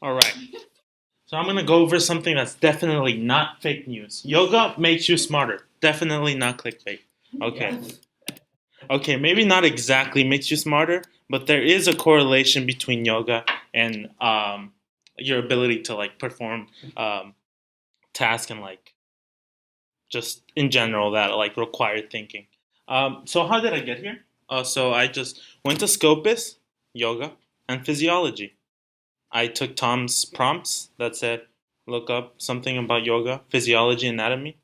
All right. So I'm going to go over something that's definitely not fake news. Yoga makes you smarter. Definitely not clickbait. Okay. Okay, maybe not exactly makes you smarter, but there is a correlation between yoga and your ability to like perform um, tasks and like just in general that like require thinking. So how did I get here? So I just went to Scopus, yoga, and physiology. I took Tom's prompts that said, look up something about yoga, physiology, anatomy,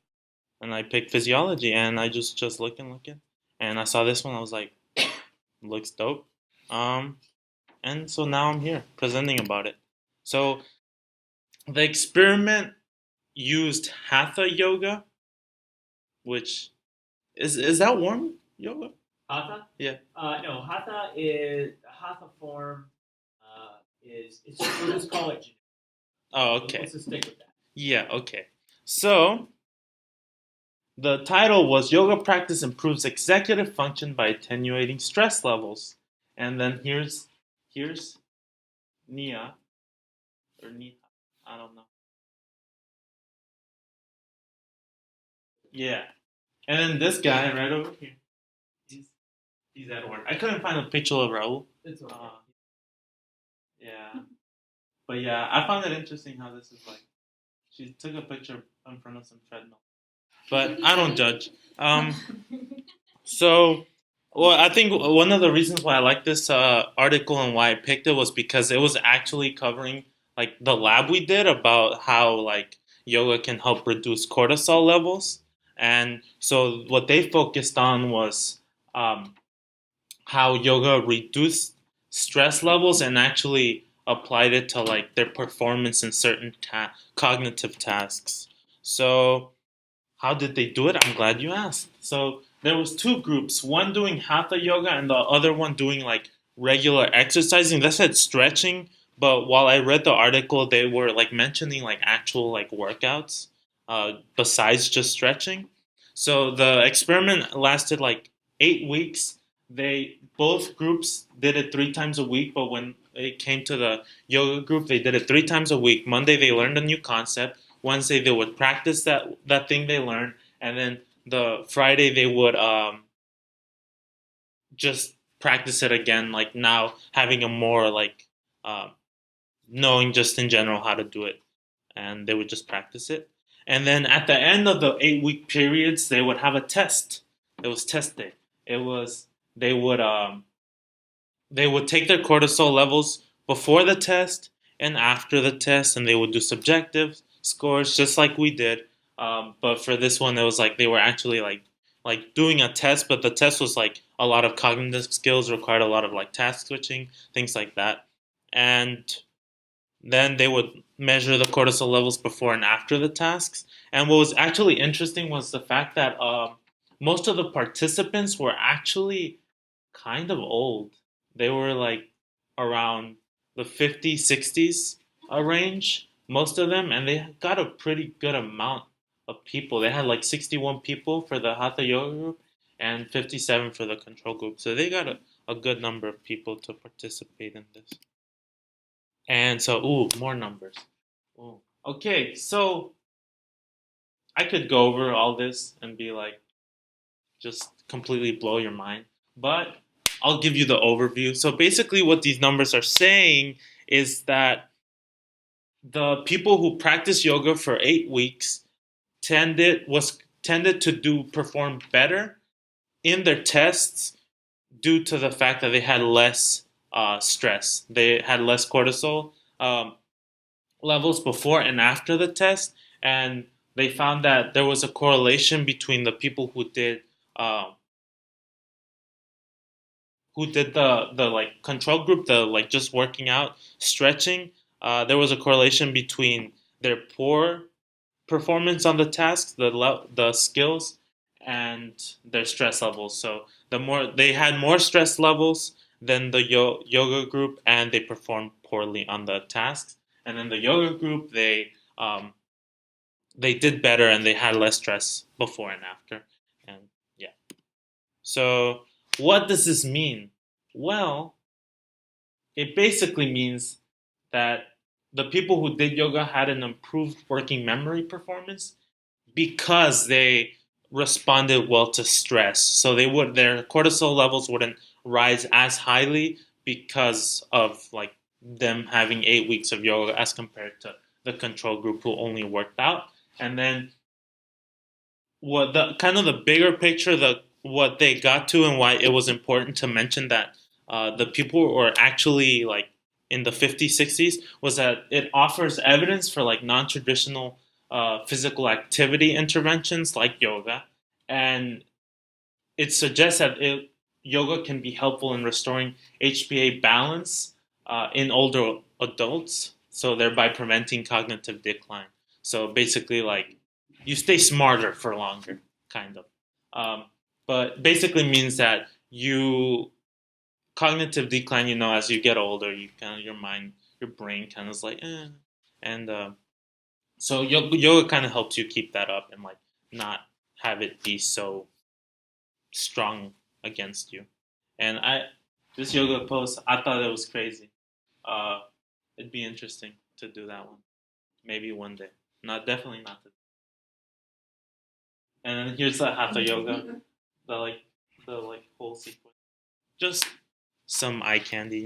and I picked physiology, and I just looking, and I saw this one. I was like, looks dope. Um, and so now I'm here presenting about it. So the experiment used hatha yoga, which is that warm yoga? Hatha? Yeah. No, hatha is hatha form. We'll just call it generic. Oh, okay. Let's just stick with that. Yeah, okay. So the title was Yoga Practice Improves Executive Function by Attenuating Stress Levels. And then here's Nia or Nita. I don't know. Yeah. And then this guy right over here. He's he's Edward. I couldn't find a picture of Raul. It's okay. Yeah. But yeah, I found it interesting how this is like she took a picture in front of some treadmill. But I don't judge. Um So, well, I think one of the reasons why I like this article and why I picked it was because it was actually covering like the lab we did about how like yoga can help reduce cortisol levels, and so what they focused on was um, how yoga reduced stress levels and actually applied it to like their performance in certain cognitive tasks. So how did they do it? I'm glad you asked. So there was two groups, one doing hatha yoga and the other one doing like regular exercising. They said stretching, but while I read the article, they were like mentioning like actual like workouts besides just stretching. So the experiment lasted like 8 weeks. They both groups did it 3 times a week, but when it came to the yoga group, they did it 3 times a week. Monday they learned a new concept. Wednesday they would practice that thing they learned, and then the Friday they would just practice it again. Like now having a more like um, knowing just in general how to do it, and they would just practice it. And then at the end of the 8 week periods, they would have a test. It was test day. It was they would they would take their cortisol levels before the test and after the test, and they would do subjective scores just like we did. But for this one, it was like they were actually like doing a test, but the test was like a lot of cognitive skills, required a lot of like task switching, things like that. And then they would measure the cortisol levels before and after the tasks. And what was actually interesting was the fact that most of the participants were actually kind of old. They were like around the 50s, 60s range, most of them, and they got a pretty good amount of people. They had like 61 people for the Hatha Yoga group and 57 for the control group. So they got a good number of people to participate in this. And so, ooh, more numbers. Ooh. Okay, so I could go over all this and be like, just completely blow your mind. But I'll give you the overview. So basically, what these numbers are saying is that the people who practice yoga for 8 weeks tended to do perform better in their tests due to the fact that they had less stress. They had less cortisol levels before and after the test, and they found that there was a correlation between the people um, who did the like control group, the like just working out, stretching. There was a correlation between their poor performance on the tasks, the skills, and their stress levels. So the more they had more stress levels than the yoga group, and they performed poorly on the tasks. And then the yoga group, they did better and they had less stress before and after. And yeah. So what does this mean? Well, it basically means that the people who did yoga had an improved working memory performance because they responded well to stress. So their cortisol levels wouldn't rise as highly because of like them having 8 weeks of yoga as compared to the control group who only worked out. And then what the kind of the bigger picture, the what they got to and why it was important to mention that the people who were actually like in the 50s, 60s was that it offers evidence for like non-traditional physical activity interventions like yoga, and it suggests that yoga can be helpful in restoring HPA balance in older adults, so thereby preventing cognitive decline. So basically, like you stay smarter for longer, kind of. Um, but basically means that you cognitive decline. As you get older, you kind of your mind, your brain kind of is like, and so yoga kind of helps you keep that up and like not have it be so strong against you. And this yoga post, I thought it was crazy. Uh, it'd be interesting to do that one, maybe one day. Not definitely not. And then here's the hatha yoga, the like whole sequence. Just some eye candy.